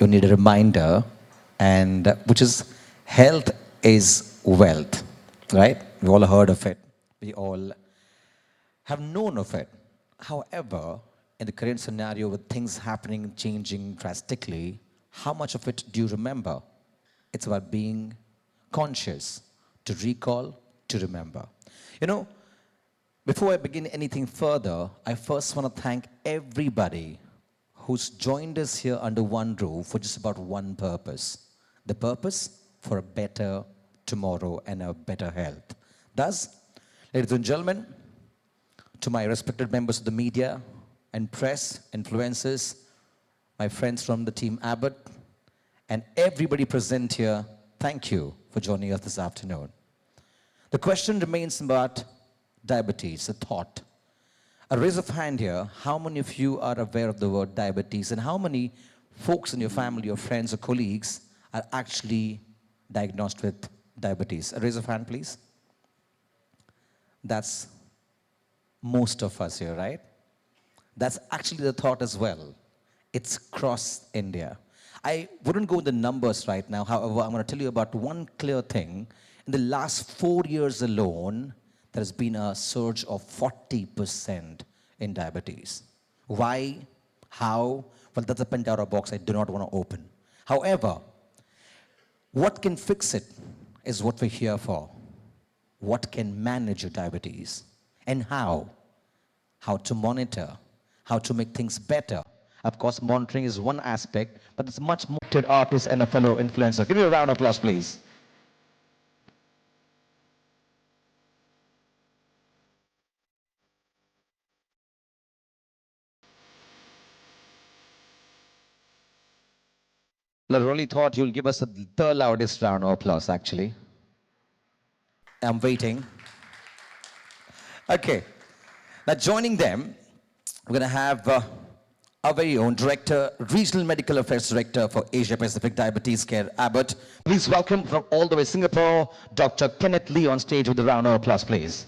you need a reminder, and which is health is wealth, right? We all heard of it. We all have known of it. However, in the current scenario with things happening, changing drastically, how much of it do you remember? It's about being conscious, to recall, to remember. You know, before I begin anything further, I first want to thank everybody who's joined us here under one roof for just about one purpose. The purpose for a better tomorrow and a better health. Thus, ladies and gentlemen, to my respected members of the media and press, influencers, my friends from the team Abbott, and everybody present here, thank you for joining us this afternoon. The question remains about diabetes, a thought. A raise of hand here, how many of you are aware of the word diabetes, and how many folks in your family or friends or colleagues are actually diagnosed with diabetes? A raise of hand, please. That's most of us here, right? That's actually the thought as well. It's across India. I wouldn't go into the numbers right now. However, I'm going to tell you about one clear thing. In the last 4 years alone, there has been a surge of 40% in diabetes. Why? How? Well, that's a Pandora box I do not want to open. However, what can fix it is what we're here for. What can manage your diabetes? And how? How to monitor, how to make things better. Of course, monitoring is one aspect, but it's much more to artist and a fellow influencer. Give me a round of applause, please. I really thought you'll give us the loudest round of applause, actually. I'm waiting. Okay. Now, joining them, we're going to have our very own director, Regional Medical Affairs Director for Asia Pacific Diabetes Care, Abbott. Please welcome from all the way Singapore, Dr. Kenneth Lee on stage with a round of applause, please.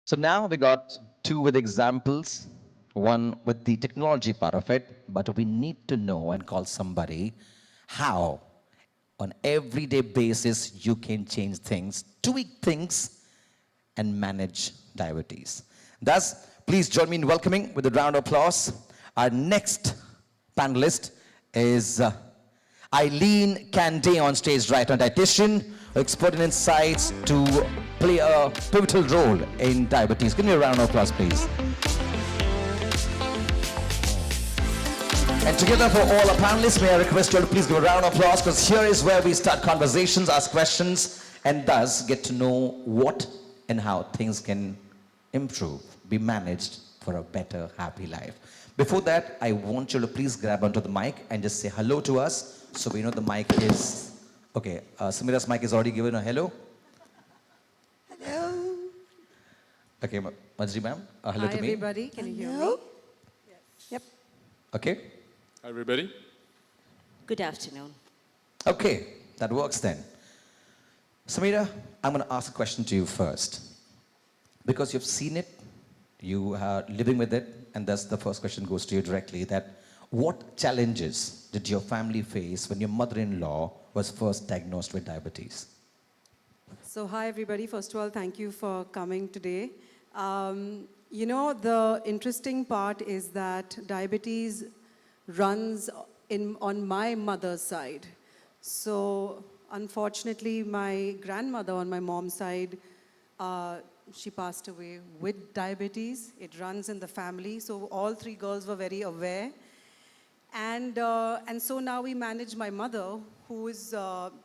So now we got two with examples, one with the technology part of it, but we need to know and call somebody how on everyday basis you can change things, tweak things, and manage diabetes. Thus, please join me in welcoming with a round of applause. Our next panelist is Eileen Canday on stage, right? A dietitian, expert in insights to play a pivotal role in diabetes. Give me a round of applause, please. And together for all our panelists, may I request you all to please give a round of applause, because here is where we start conversations, ask questions, and thus get to know what and how things can improve, be managed for a better, happy life. Before that, I want you to please grab onto the mic and just say hello to us, so we know the mic is... Okay, Sameera's mic is already given a hello. Hello. Okay, Majri ma'am, hello Hi, to me. everybody. Can you hear me? Yes. Yep. Okay. Hi, everybody. Good afternoon. Okay, that works then. Sameera, I'm going to ask a question to you first. Because you've seen it, you are living with it, and thus the first question goes to you directly, that what challenges did your family face when your mother-in-law was first diagnosed with diabetes? So, hi, everybody. First of all, thank you for coming today. You know, the interesting part is that diabetes runs on my mother's side. So, unfortunately, my grandmother on my mom's side, she passed away with diabetes. It runs in the family. So, all three girls were very aware. And so now we manage my mother, who is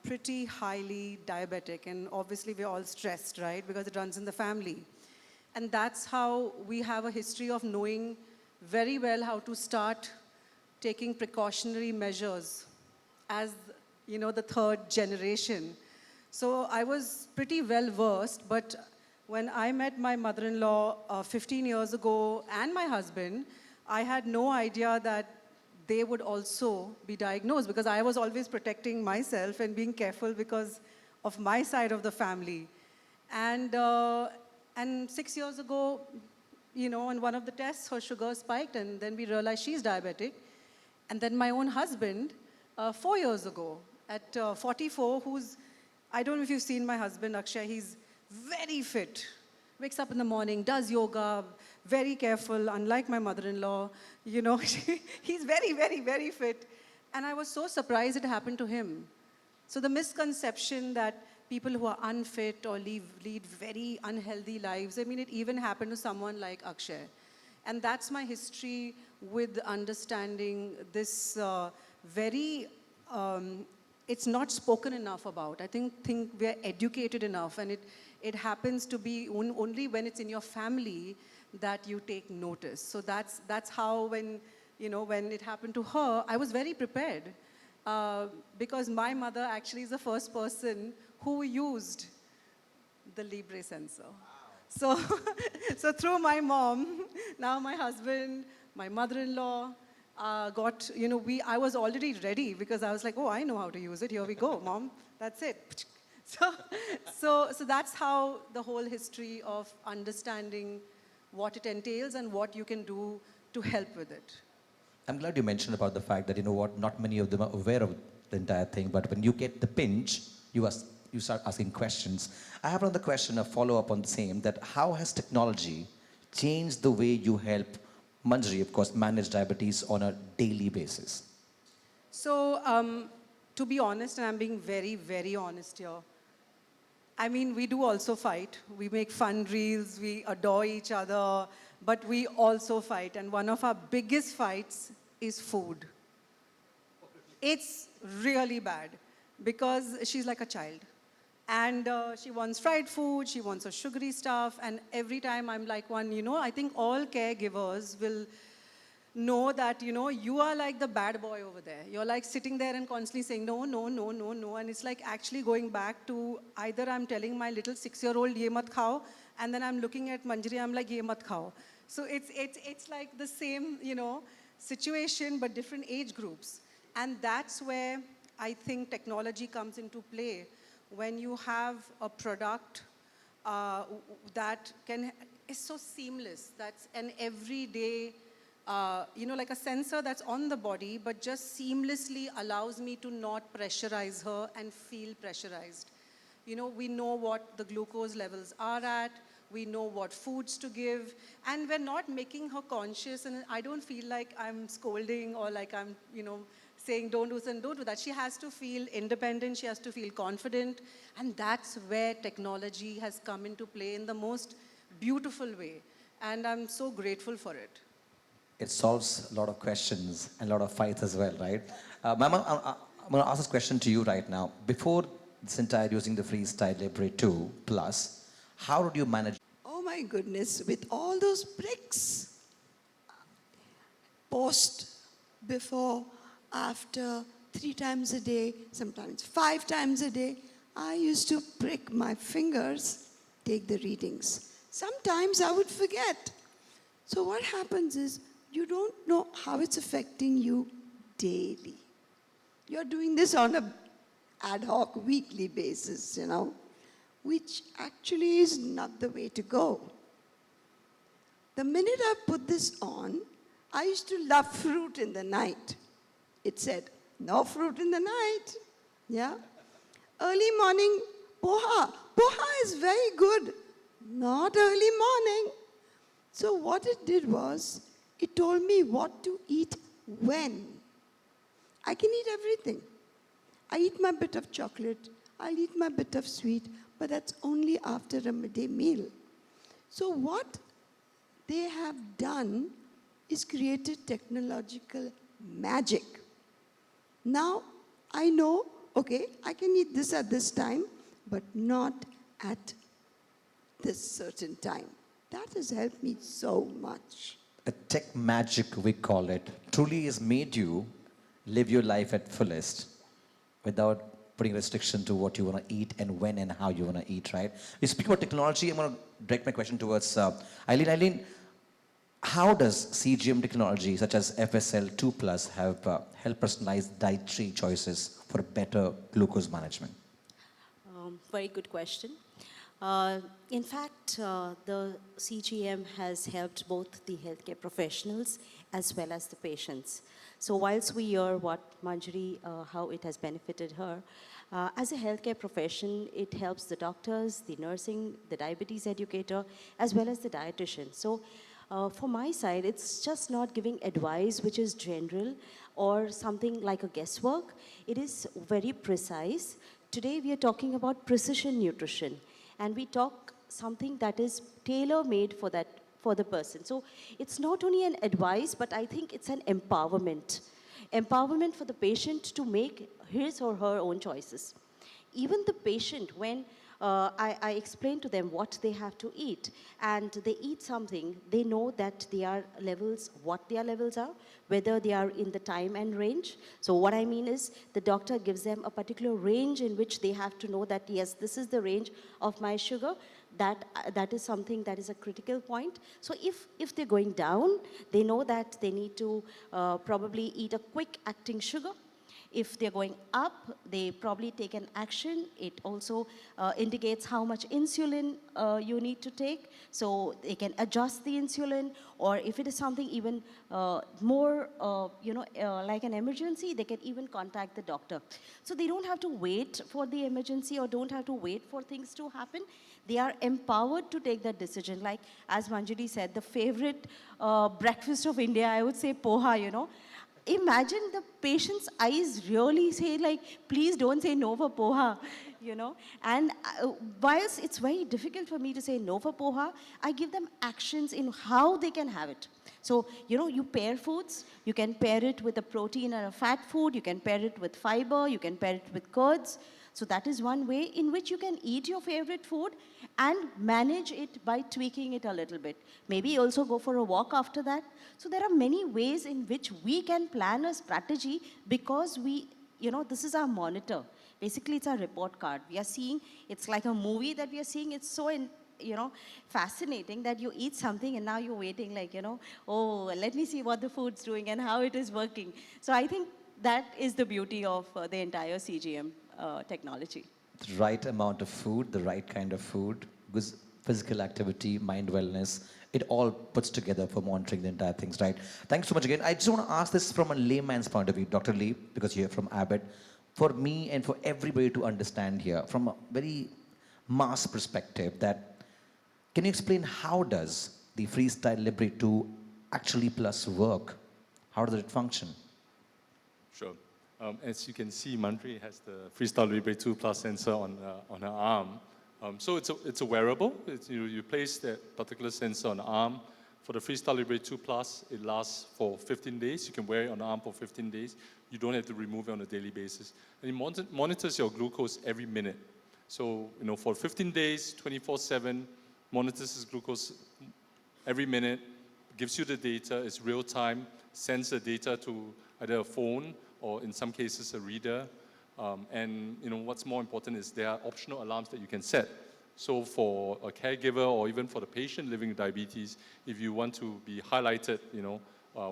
pretty highly diabetic. And obviously, we're all stressed, right? Because it runs in the family. And that's how we have a history of knowing very well how to start taking precautionary measures as, you know, the third generation. So I was pretty well versed, but when I met my mother-in-law 15 years ago and my husband, I had no idea that they would also be diagnosed, because I was always protecting myself and being careful because of my side of the family. And And 6 years ago, in one of the tests, her sugar spiked, and then we realized she's diabetic. And then my own husband, 4 years ago, at 44, I don't know if you've seen my husband, Akshay, he's very fit. Wakes up in the morning, does yoga, very careful, unlike my mother-in-law. He's very, very, very fit. And I was so surprised it happened to him. So the misconception that people who are unfit or lead very unhealthy lives, I mean, it even happened to someone like Akshay. And that's my history with understanding this it's not spoken enough about. I think we're educated enough, and it happens to be only when it's in your family that you take notice. So that's how when it happened to her, I was very prepared. Because my mother actually is the first person who used the Libre sensor. So, so through my mom, now my husband, my mother-in-law got, I was already ready because I was like, oh, I know how to use it. Here we go, mom. That's it. So that's how the whole history of understanding what it entails and what you can do to help with it. I'm glad you mentioned about the fact that, not many of them are aware of the entire thing, but when you get the pinch, you start asking questions. I have another question, a follow-up on the same, that how has technology changed the way you help Manjari, of course, manage diabetes on a daily basis? So, to be honest, and I'm being very, very honest here, I mean, we do also fight. We make fun reels, we adore each other, but we also fight. And one of our biggest fights is food. It's really bad because she's like a child. And she wants fried food, she wants her sugary stuff, and every time I'm like I think all caregivers will know that, you are like the bad boy over there. You're like sitting there and constantly saying, no, no, no, no, no. And it's like actually going back to either I'm telling my little 6-year-old, ye mat khao, and then I'm looking at Manjari, I'm like, ye mat khao. So it's like the same, situation, but different age groups. And that's where I think technology comes into play. When you have a product that is so seamless, that's an everyday, like a sensor that's on the body, but just seamlessly allows me to not pressurize her and feel pressurized. We know what the glucose levels are at, we know what foods to give, and we're not making her conscious, and I don't feel like I'm scolding or like I'm, saying don't do this and don't do that. She has to feel independent, she has to feel confident, and that's where technology has come into play in the most beautiful way, and I'm so grateful for it. It solves a lot of questions and a lot of fights as well, right? Ma'am, I'm going to ask this question to you right now. Before this entire using the FreeStyle Libre 2 Plus, how did you manage? Oh my goodness, with all those bricks, post, before, after, 3 times a day, sometimes 5 times a day, I used to prick my fingers, take the readings. Sometimes I would forget. So what happens is, you don't know how it's affecting you daily. You're doing this on a ad hoc weekly basis, which actually is not the way to go. The minute I put this on, I used to love fruit in the night. It said, no fruit in the night. Yeah. Early morning, poha. Poha is very good. Not early morning. So what it did was, it told me what to eat when. I can eat everything. I eat my bit of chocolate, I'll eat my bit of sweet, but that's only after a midday meal. So what they have done is created technological magic. Now, I know, okay, I can eat this at this time, but not at this certain time. That has helped me so much. The tech magic, we call it, truly has made you live your life at fullest without putting restriction to what you want to eat and when and how you want to eat, right? We speak about technology. I'm going to direct my question towards Eileen. Eileen, how does CGM technology such as FSL2 Plus have helped personalize dietary choices for better glucose management? Very good question. In fact, the CGM has helped both the healthcare professionals as well as the patients. So whilst we hear what Manjari, how it has benefited her, as a healthcare profession, it helps the doctors, the nursing, the diabetes educator, as well as the dietitian. So for my side, it's just not giving advice which is general or something like a guesswork. It is very precise. Today we are talking about precision nutrition, and we talk something that is tailor-made for the person. So it's not only an advice, but I think it's an empowerment. Empowerment for the patient to make his or her own choices. Even the patient, when I explain to them what they have to eat, and they eat something, they know that their levels, what their levels are, whether they are in the time and range. So what I mean is, the doctor gives them a particular range in which they have to know that, yes, this is the range of my sugar. That is something that is a critical point. So if they're going down, they know that they need to probably eat a quick acting sugar. If they're going up, they probably take an action. It also indicates how much insulin you need to take, so they can adjust the insulin. Or if it is something even more, like an emergency, they can even contact the doctor. So they don't have to wait for the emergency or don't have to wait for things to happen. They are empowered to take that decision. Like, as Manjari said, the favorite breakfast of India, I would say poha. Imagine the patient's eyes really say, like, please don't say no for poha. And whilst it's very difficult for me to say no for poha, I give them actions in how they can have it. So, you pair foods. You can pair it with a protein or a fat food. You can pair it with fiber. You can pair it with curds. So that is one way in which you can eat your favorite food and manage it by tweaking it a little bit. Maybe also go for a walk after that. So there are many ways in which we can plan a strategy, because this is our monitor. Basically, it's our report card. We are seeing, it's like a movie that we are seeing. It's so fascinating that you eat something and now you're waiting, like, oh, let me see what the food's doing and how it is working. So I think that is the beauty of the entire CGM technology. The right amount of food, the right kind of food, because physical activity, mind wellness, it all puts together for monitoring the entire things, right? Thanks so much again. I just want to ask this from a layman's point of view, Dr. Lee, because you're from Abbott. For me and for everybody to understand here, from a very mass perspective, that can you explain how does the FreeStyle Libre 2 actually plus work? How does it function? Sure. As you can see, Manjari has the FreeStyle Libre 2 Plus sensor on her arm. So it's a wearable. You place that particular sensor on the arm. For the FreeStyle Libre 2 Plus, it lasts for 15 days. You can wear it on the arm for 15 days. You don't have to remove it on a daily basis. And it monitors your glucose every minute. So, for 15 days, 24/7, monitors his glucose every minute, gives you the data, it's real time, sends the data to either a phone or in some cases a reader. And what's more important is there are optional alarms that you can set. So for a caregiver or even for the patient living with diabetes, if you want to be highlighted,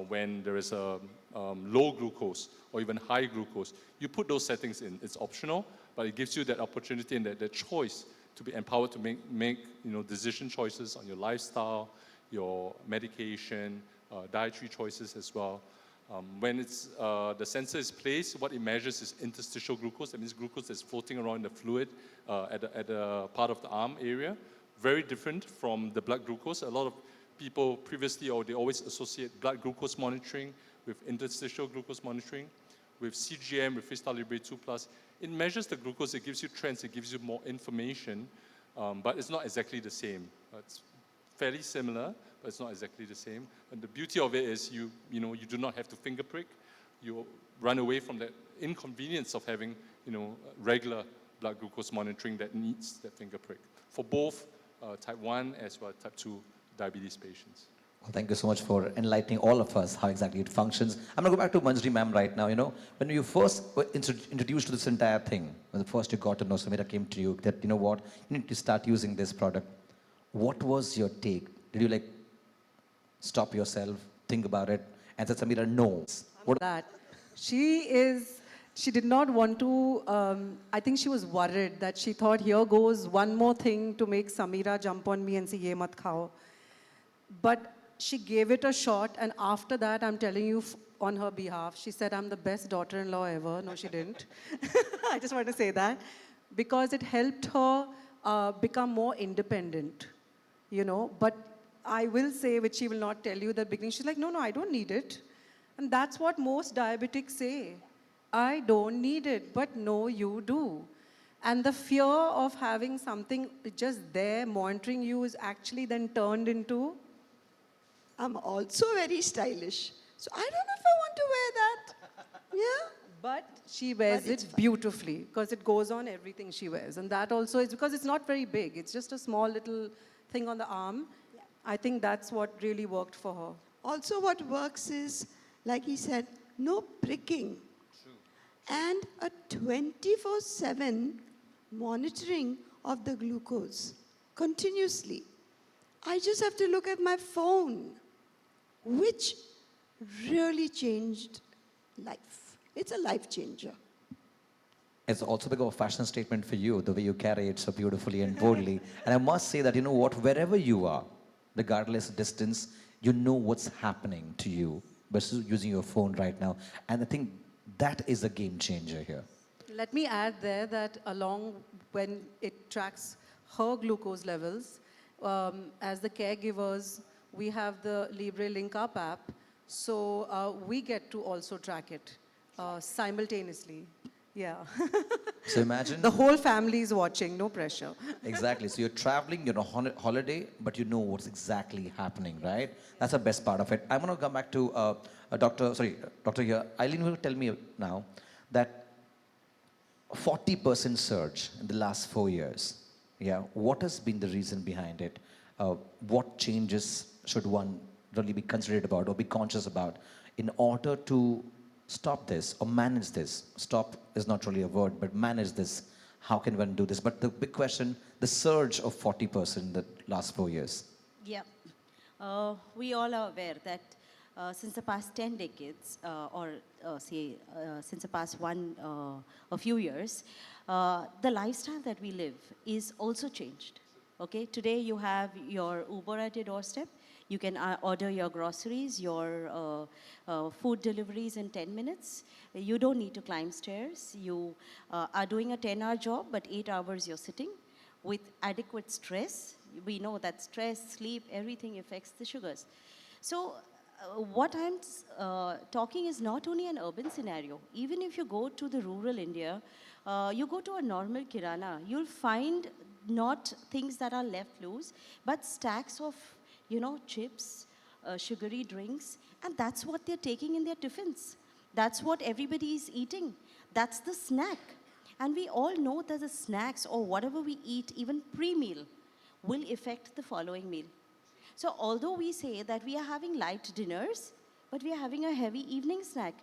when there is a low glucose or even high glucose, you put those settings in. It's optional, but it gives you that opportunity and that choice to be empowered to make decision choices on your lifestyle, your medication, dietary choices as well. When the sensor is placed, what it measures is interstitial glucose. That means glucose that's floating around in the fluid at the part of the arm area. Very different from the blood glucose. A lot of people previously, or they always associate blood glucose monitoring with interstitial glucose monitoring. With CGM, with FreeStyle Libre 2 Plus, it measures the glucose, it gives you trends, it gives you more information, but it's not exactly the same. It's fairly similar, but it's not exactly the same. And the beauty of it is you do not have to finger prick. You run away from that inconvenience of having regular blood glucose monitoring that needs that finger prick for both type 1 as well as type 2 diabetes patients. Well, thank you so much for enlightening all of us how exactly it functions. I'm going to go back to Manjari ma'am right now. When you first were introduced to this entire thing, when the first you got to know, Sameera came to you that, you need to start using this product. What was your take? Did you stop yourself, think about it, and said, Sameera, no? What that? She is She did not want to, I think she was worried that she thought, here goes one more thing to make Sameera jump on me and say, ye mat khao. But she gave it a shot, and after that, I'm telling you on her behalf, she said, I'm the best daughter-in-law ever. No, she didn't. I just want to say that. Because it helped her become more independent, you know. But I will say, which she will not tell you at the beginning, she's like, no, I don't need it. And that's what most diabetics say. I don't need it, but no, you do. And the fear of having something just there monitoring you is actually then turned into, I'm also very stylish. So I don't know if I want to wear that. Yeah? but she wears But it's it fine. beautifully because it goes on everything she wears. And that also is because it's not very big. It's just a small little thing on the arm. Yeah. I think that's what really worked for her. Also, what works is, like he said, no pricking. And a 24/7 monitoring of the glucose continuously. I just have to look at my phone, which really changed life. It's a life changer. It's also become a fashion statement for you, the way you carry it so beautifully and boldly. And I must say that, you know what, wherever you are, regardless of distance, you know what's happening to you versus using your phone right now. And I think that is a game changer here. Let me add there that along when it tracks her glucose levels, as the caregivers, we have the Libre Link Up app, so we get to also track it simultaneously. Yeah. So imagine, The whole family is watching, no pressure. exactly. So you're traveling, you're on a holiday, but you know what's exactly happening, right? That's the best part of it. I'm going to come back to doctor here. Eileen will tell me now that 40% surge in the last 4 years. Yeah, what has been the reason behind it? What changes should one really be considerate about or be conscious about in order to stop this or manage this? Stop is not really a word, but manage this. How can one do this? But the big question, the surge of 40% in the last 4 years. Yeah. We all are aware that since the past 10 decades, since the past a few years, the lifestyle that we live is also changed. Okay, today you have your Uber at your doorstep. You can order your groceries, your food deliveries in 10 minutes. You don't need to climb stairs. You are doing a 10-hour job, but 8 hours you're sitting with adequate stress. We know that stress, sleep, everything affects the sugars. So what I'm talking is not only an urban scenario. Even if you go to the rural India, you go to a normal kirana, you'll find not things that are left loose, but stacks of, chips, sugary drinks, and that's what they're taking in their tiffins. That's what everybody is eating. That's the snack. And we all know that the snacks or whatever we eat, even pre-meal, will affect the following meal. So although we say that we are having light dinners, but we are having a heavy evening snack.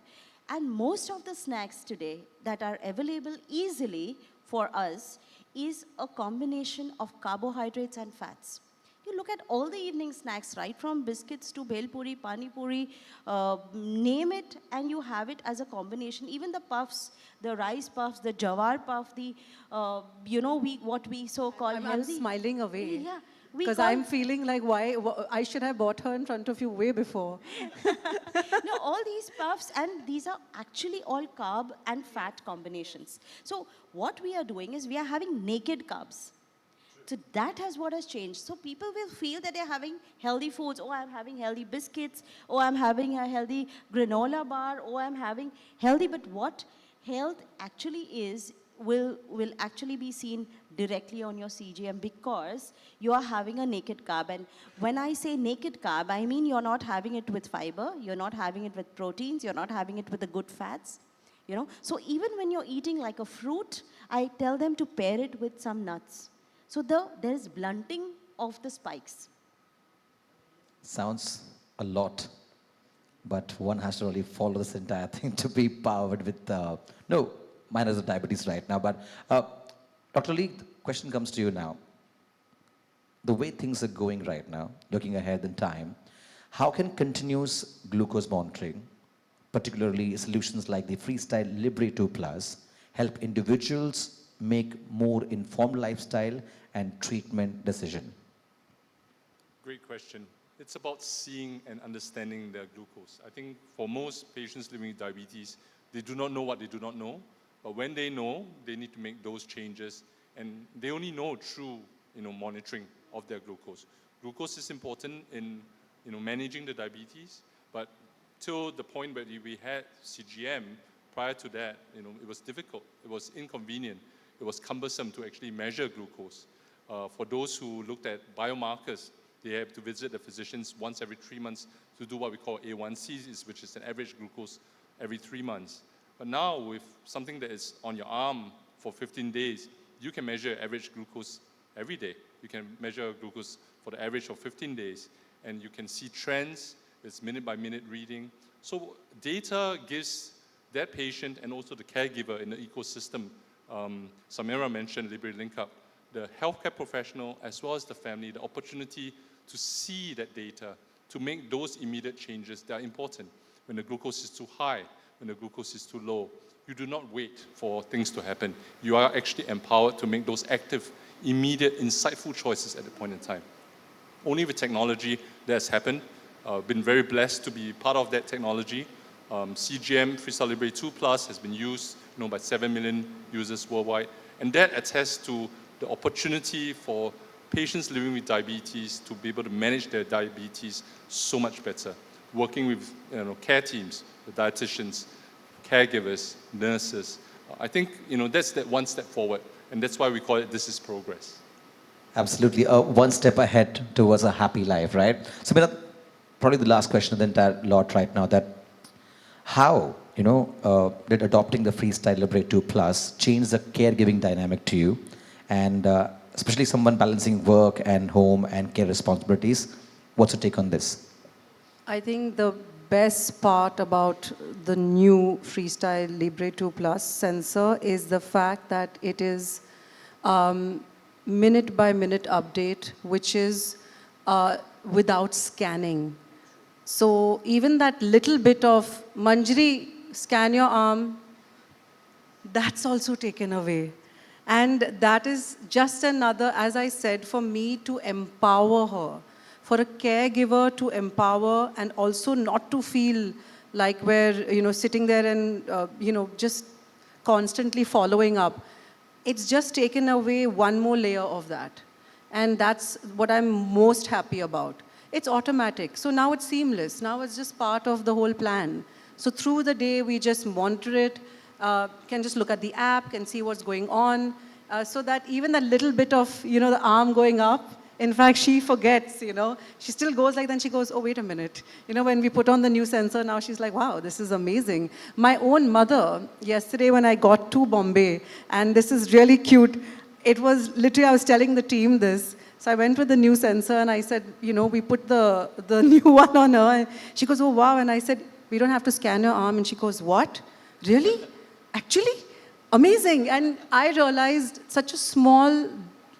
And most of the snacks today that are available easily for us is a combination of carbohydrates and fats. You look at all the evening snacks, right from biscuits to bhel puri, pani puri, name it, and you have it as a combination. Even the puffs, the rice puffs, the jawar puff, the what we so call I'm healthy. smiling away. Yeah, Because I'm feeling like I should have bought her in front of you way before. no, all these puffs, and these are actually all carb and fat combinations. So what we are doing is we are having naked carbs. So that has what has changed. So people will feel that they're having healthy foods. Oh, I'm having healthy biscuits. Oh, I'm having a healthy granola bar. Oh, I'm having healthy. But what health actually is will actually be seen directly on your CGM because you are having a naked carb. And when I say naked carb, I mean you're not having it with fiber. You're not having it with proteins. You're not having it with the good fats. So even when you're eating like a fruit, I tell them to pair it with some nuts. So there is blunting of the spikes. Sounds a lot, but one has to really follow this entire thing to be powered with, no, mine is a diabetes right now, but Dr. Lee, the question comes to you now. The way things are going right now, looking ahead in time, how can continuous glucose monitoring particularly solutions like the FreeStyle Libre 2 Plus, help individuals make more informed lifestyle and treatment decision? Great question. It's about seeing and understanding their glucose. I think for most patients living with diabetes, they do not know what they do not know. But when they know, they need to make those changes. And they only know through monitoring of their glucose. Glucose is important in managing the diabetes, but till the point where we had CGM, prior to that, it was difficult. It was inconvenient. It was cumbersome to actually measure glucose. For those who looked at biomarkers, they have to visit the physicians once every 3 months to do what we call A1C, which is an average glucose every 3 months. But now with something that is on your arm for 15 days, you can measure average glucose every day. You can measure glucose for the average of 15 days, and you can see trends. It's minute by minute reading. So data gives that patient and also the caregiver in the ecosystem. Sameera mentioned Libre Link Up, the healthcare professional as well as the family, the opportunity to see that data, to make those immediate changes that are important. When the glucose is too high, when the glucose is too low, you do not wait for things to happen. You are actually empowered to make those active, immediate, insightful choices at the point in time. Only with technology that has happened. Been very blessed to be part of that technology. CGM, FreeStyle Libre 2 Plus, has been used by 7 million users worldwide. And that attests to the opportunity for patients living with diabetes to be able to manage their diabetes so much better. Working with care teams, the dietitians, caregivers, nurses. I think that's that one step forward, and that's why we call it This is Progress. Absolutely. One step ahead towards a happy life, right? So, probably the last question of the entire lot right now, that how, did adopting the FreeStyle Libre 2 Plus change the caregiving dynamic to you? And especially someone balancing work and home and care responsibilities. What's your take on this? I think the best part about the new FreeStyle Libre 2 Plus sensor is the fact that it is minute by minute update, which is without scanning. So even that little bit of Manjari, scan your arm, that's also taken away. And that is just another, as I said, for me to empower her, for a caregiver to empower and also not to feel like we're sitting there and just constantly following up. It's just taken away one more layer of that. And that's what I'm most happy about. It's automatic. So now it's seamless. Now it's just part of the whole plan. So through the day, we just monitor it, can just look at the app, can see what's going on, so that even that little bit of, the arm going up, in fact, she forgets, She still goes like, then she goes, oh, wait a minute. When we put on the new sensor, now she's like, wow, this is amazing. My own mother, yesterday when I got to Bombay, and this is really cute, it was literally, I was telling the team this. So I went with the new sensor and I said, we put the new one on her. And she goes, oh, wow. And I said, we don't have to scan your arm. And she goes, what? Really? Actually? Amazing. And I realized such a small,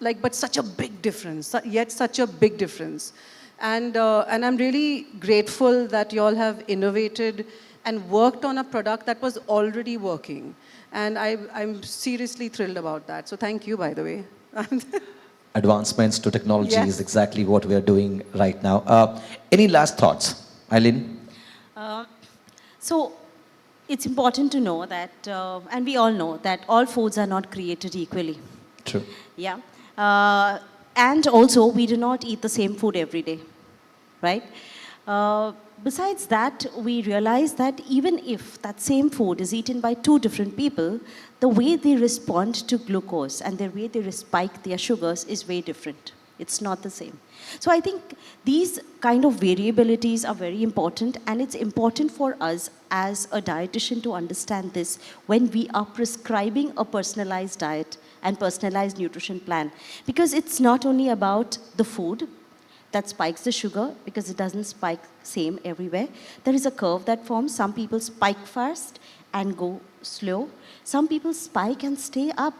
but such a big difference, yet such a big difference. And I'm really grateful that you all have innovated and worked on a product that was already working. And I'm seriously thrilled about that. So thank you, by the way. Advancements to technology Yes. is exactly what we are doing right now. Any last thoughts? Eileen? So it's important to know that, and we all know that all foods are not created equally. True. Yeah. And also, we do not eat the same food every day, right? Besides that, we realize that even if that same food is eaten by two different people, the way they respond to glucose and the way they spike their sugars is way different. It's not the same. So I think these kind of variabilities are very important, and it's important for us as a dietitian to understand this when we are prescribing a personalized diet and personalized nutrition plan. Because it's not only about the food that spikes the sugar, because it doesn't spike same everywhere. There is a curve that forms. Some people spike fast and go slow. Some people spike and stay up.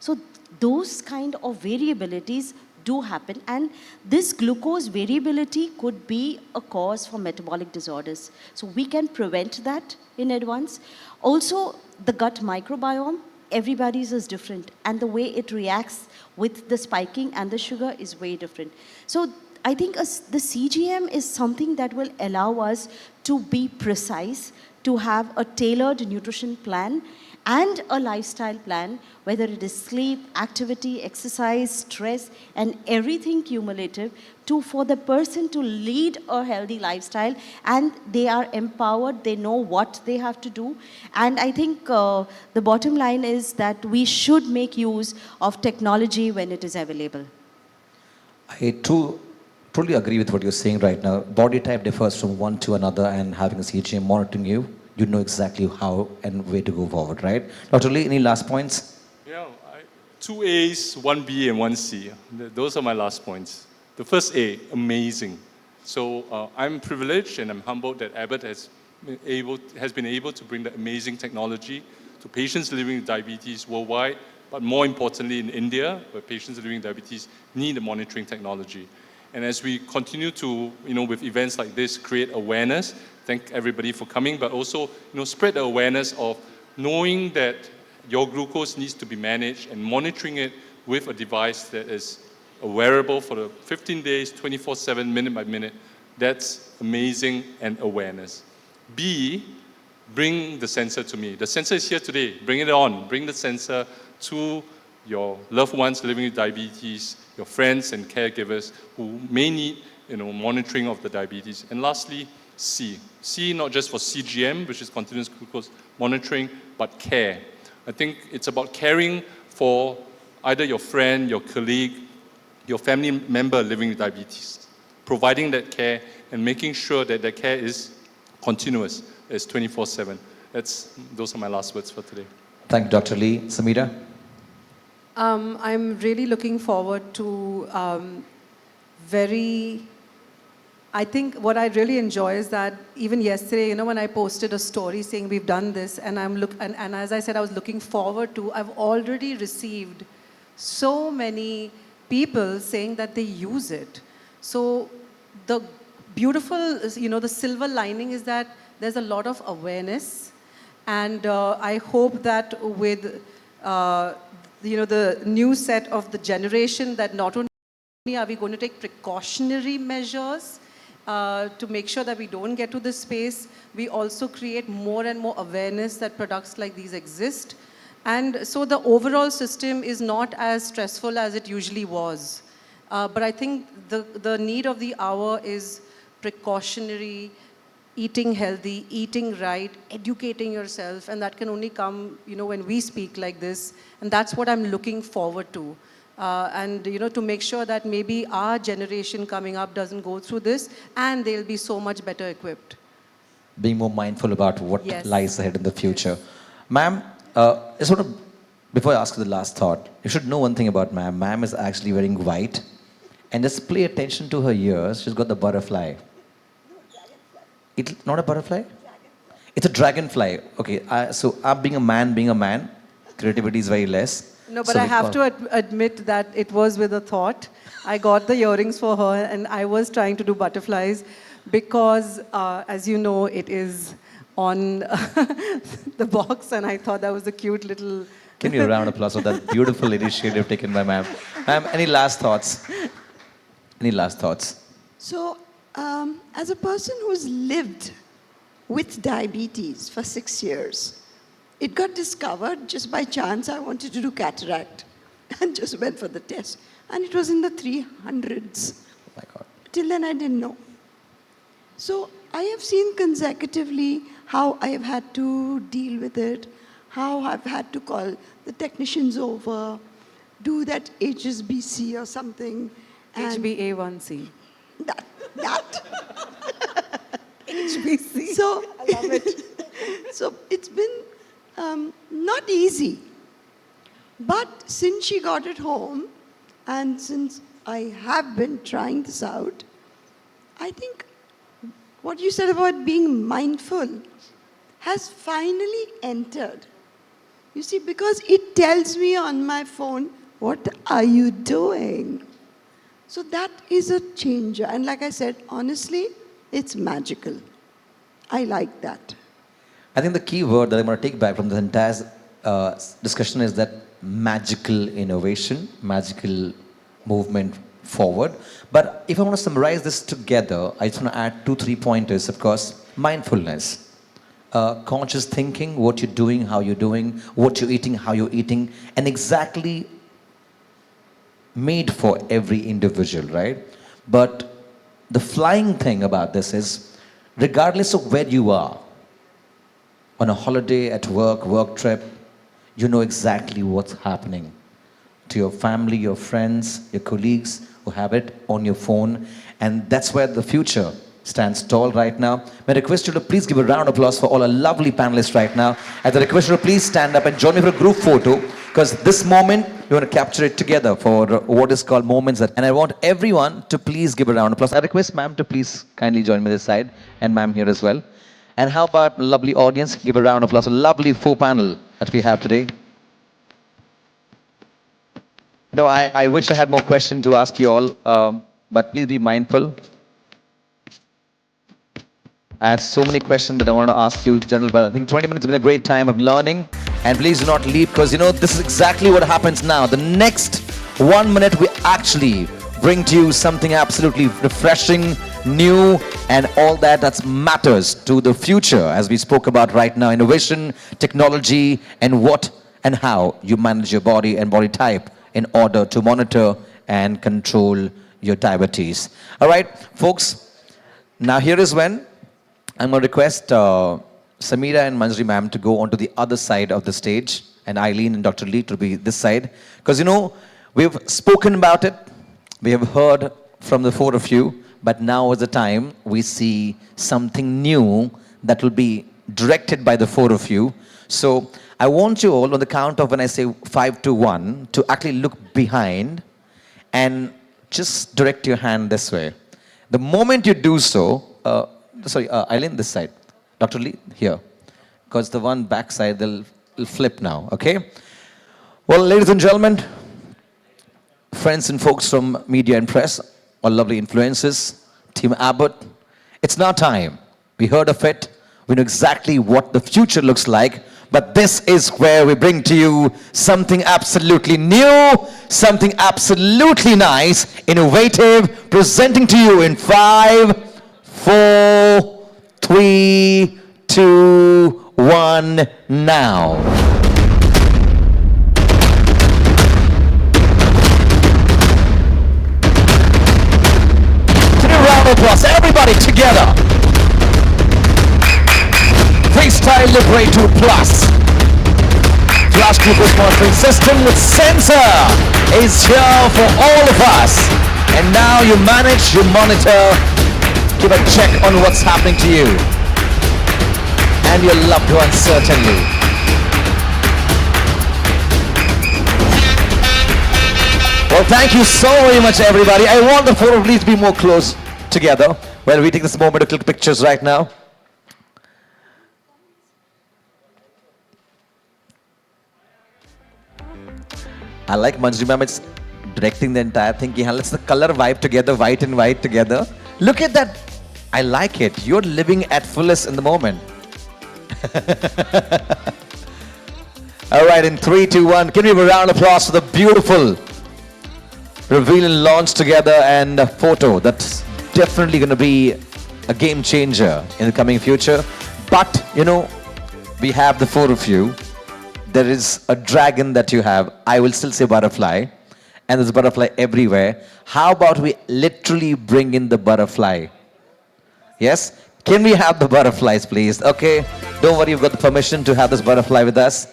So those kind of variabilities do happen, and this glucose variability could be a cause for metabolic disorders. So we can prevent that in advance. Also, the gut microbiome, everybody's is different, and the way it reacts with the spiking and the sugar is way different. So I think the CGM is something that will allow us to be precise, to have a tailored nutrition plan and a lifestyle plan, whether it is sleep, activity, exercise, stress, and everything cumulative, for the person to lead a healthy lifestyle, and they are empowered, they know what they have to do. And I think the bottom line is that we should make use of technology when it is available. Totally agree with what you're saying right now. Body type differs from one to another, and having a CGM monitoring you, you know exactly how and where to go forward, right? Dr. Lee, any last points? Yeah, 2 A's, 1 B, and 1 C. Those are my last points. The first A, amazing. So I'm privileged and I'm humbled that Abbott has been able to bring the amazing technology to patients living with diabetes worldwide, but more importantly in India, where patients living with diabetes need the monitoring technology. And as we continue to, with events like this, create awareness, thank everybody for coming, but also, spread the awareness of knowing that your glucose needs to be managed and monitoring it with a device that is a wearable for the 15 days, 24/7, minute by minute. That's amazing and awareness. B, bring the sensor to me. The sensor is here today. Bring it on. Bring the sensor to your loved ones living with diabetes, your friends and caregivers who may need, monitoring of the diabetes. And lastly, C. C not just for CGM, which is continuous glucose monitoring, but care. I think it's about caring for either your friend, your colleague, your family member living with diabetes, providing that care and making sure that that care is continuous, is 24/7. Those are my last words for today. Thank you, Dr. Lee. Sameera? I'm really looking forward to I think what I really enjoy is that even yesterday, when I posted a story saying we've done this, and and as I said, I was looking forward to, I've already received so many people saying that they use it. So the beautiful, the silver lining is that there's a lot of awareness, and I hope that with the new set of the generation, that not only are we going to take precautionary measures to make sure that we don't get to this space, we also create more and more awareness that products like these exist. And so the overall system is not as stressful as it usually was. But I think the need of the hour is precautionary, eating healthy, eating right, educating yourself, and that can only come, when we speak like this. And that's what I'm looking forward to. And to make sure that maybe our generation coming up doesn't go through this, and they'll be so much better equipped. Being more mindful about what Yes. lies ahead in the future. Ma'am, before I ask you the last thought, you should know one thing about ma'am. Ma'am is actually wearing white, and just pay attention to her ears. She's got the butterfly. It's not a butterfly? It's a dragonfly. Okay, so I'm being a man, creativity is very less. No, but So I we have call- to admit that it was with a thought. I got the earrings for her, and I was trying to do butterflies because, as you know, it is on the box, and I thought that was a cute little... Give me a round of applause for that beautiful initiative taken by ma'am. Ma'am, any last thoughts? Any last thoughts? So, as a person who's lived with diabetes for 6 years, it got discovered just by chance. I wanted to do cataract and just went for the test. And it was in the 300s. Oh my God. Till then, I didn't know. So I have seen consecutively how I have had to deal with it, how I've had to call the technicians over, do that HSBC or something. And HbA1c. that. HBC. So, I love it. so it's been not easy. But since she got it home, and since I have been trying this out, I think what you said about being mindful has finally entered. You see, because it tells me on my phone, what are you doing? So that is a changer. And like I said, honestly, it's magical. I like that. I think the key word that I'm going to take back from the entire discussion is that magical innovation, magical movement forward. But if I want to summarize this together, I just want to add 2-3 pointers. Of course, mindfulness, conscious thinking, what you're doing, how you're doing, what you're eating, how you're eating, and exactly made for every individual, right? But the flying thing about this is, regardless of where you are, on a holiday, at work, work trip, you know exactly what's happening to your family, your friends, your colleagues who have it on your phone. And that's where the future stands tall right now. May I request you to please give a round of applause for all our lovely panelists right now. As I request you to please stand up and join me for a group photo, because this moment, we want to capture it together for what is called moments. And I want everyone to please give a round of applause. I request ma'am to please kindly join me this side, and ma'am here as well. And how about lovely audience? Give a round of applause. A lovely 4 panel that we have today. No, I wish I had more questions to ask you all, but please be mindful. I have so many questions that I want to ask you, General, but I think 20 minutes has been a great time of learning. And please do not leave, because this is exactly what happens now. The next 1 minute, we actually bring to you something absolutely refreshing, new, and all that matters to the future, as we spoke about right now, innovation, technology, and what and how you manage your body and body type in order to monitor and control your diabetes. All right, folks, now here is when I'm going to request Sameera and Manjari ma'am to go onto the other side of the stage, and Eileen and Dr. Lee to be this side. Because, we've spoken about it, we have heard from the 4 of you, but now is the time we see something new that will be directed by the 4 of you. So I want you all, on the count of when I say 5 to 1, to actually look behind and just direct your hand this way. The moment you do so, Eileen, this side. Dr. Lee, here. Because the one back side, they'll flip now, okay? Well, ladies and gentlemen, friends and folks from media and press, all lovely influencers, Team Abbott, it's now time. We heard of it. We know exactly what the future looks like. But this is where we bring to you something absolutely new, something absolutely nice, innovative, presenting to you in 5, 4, 3, 2, 1, now. To the round of applause, everybody together. FreeStyle Libre 2 Plus. Flash glucose monitoring system with sensor is here for all of us. And now you manage, you monitor, give a check on what's happening to you and your loved ones, certainly. Well, thank you so very much, everybody. I want the 4 of you to be more close together. Well, we take this moment to click pictures right now. I like Manjari ma'am, it's directing the entire thing. Let's the color vibe together, white and white together. Look at that. I like it. You're living at fullest in the moment. All right, in 3, 2, 1, can we have a round of applause for the beautiful reveal and launch together and a photo that's definitely going to be a game changer in the coming future. But, we have the 4 of you. There is a dragon that you have. I will still say butterfly. And there's a butterfly everywhere. How about we literally bring in the butterfly? Yes? Can we have the butterflies, please? Okay. Don't worry, you've got the permission to have this butterfly with us.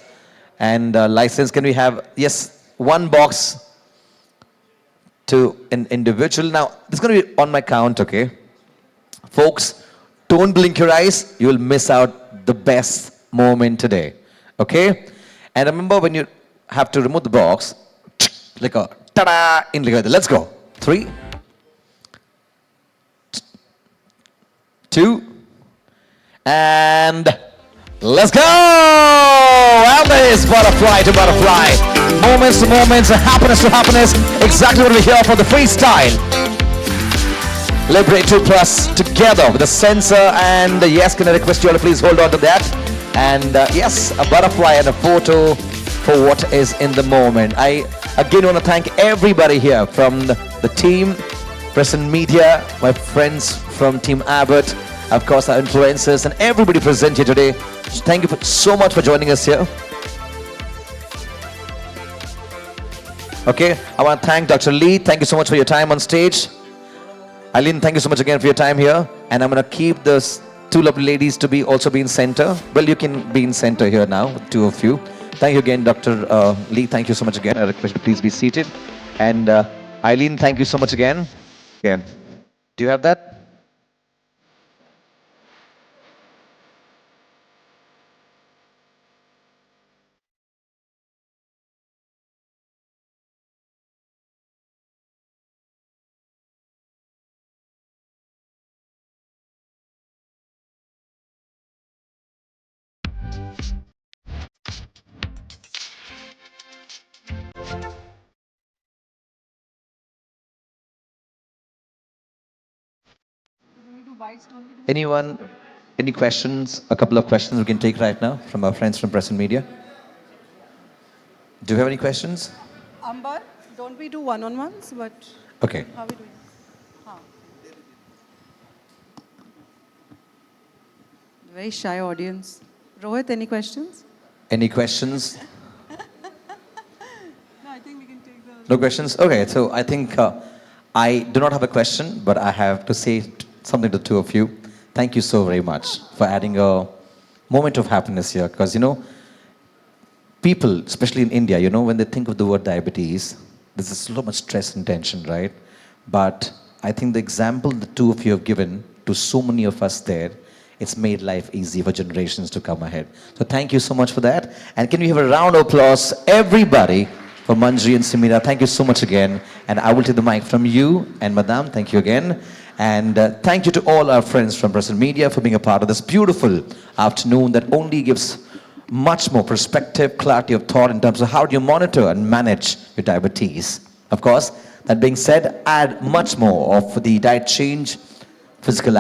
And license, can we have, yes, 1 box to an individual. Now, this is going to be on my count, okay? Folks, don't blink your eyes. You will miss out the best moment today. Okay? And remember, when you have to remove the box, like a ta-da, in like that. Let's go. 3, 2, and let's go! And there is butterfly to butterfly. Moments to moments, happiness to happiness. Exactly what we hear for the freestyle. Libre 2 Plus together with a sensor, and yes, can I request you all to please hold on to that? And yes, a butterfly and a photo for what is in the moment. I again want to thank everybody here from the team, Present Media, my friends from Team Abbott, of course our influencers, and everybody present here today. Thank you so much for joining us here. Okay, I want to thank Dr. Lee. Thank you so much for your time on stage. Eileen, thank you so much again for your time here. And I'm going to keep those two lovely ladies to be also be in center. Well, you can be in center here now, two of you. Thank you again, Dr. Lee. Thank you so much again. I request you to please be seated. And Eileen, thank you so much again. Again, do you have that? Anyone? Any questions? A couple of questions we can take right now from our friends from Press and Media. Do you have any questions? Amber, don't we do one-on-ones? But Okay. how are we doing? Very shy audience. Rohit, any questions? Any questions? No, I think we can take the... No questions? Okay, so I think I do not have a question, but I have to say something to the two of you. Thank you so very much for adding a moment of happiness here, because, you know, people, especially in India, you know, when they think of the word diabetes, there's so much stress and tension, right? But I think the example the two of you have given to so many of us there, it's made life easy for generations to come ahead. So thank you so much for that. And can we have a round of applause, everybody, for Manjri and Sameera. Thank you so much again. And I will take the mic from you and Madam. Thank you again. And thank you to all our friends from Present Media for being a part of this beautiful afternoon that only gives much more perspective, clarity of thought in terms of how do you monitor and manage your diabetes. Of course, that being said, add much more of the diet change, physical activity.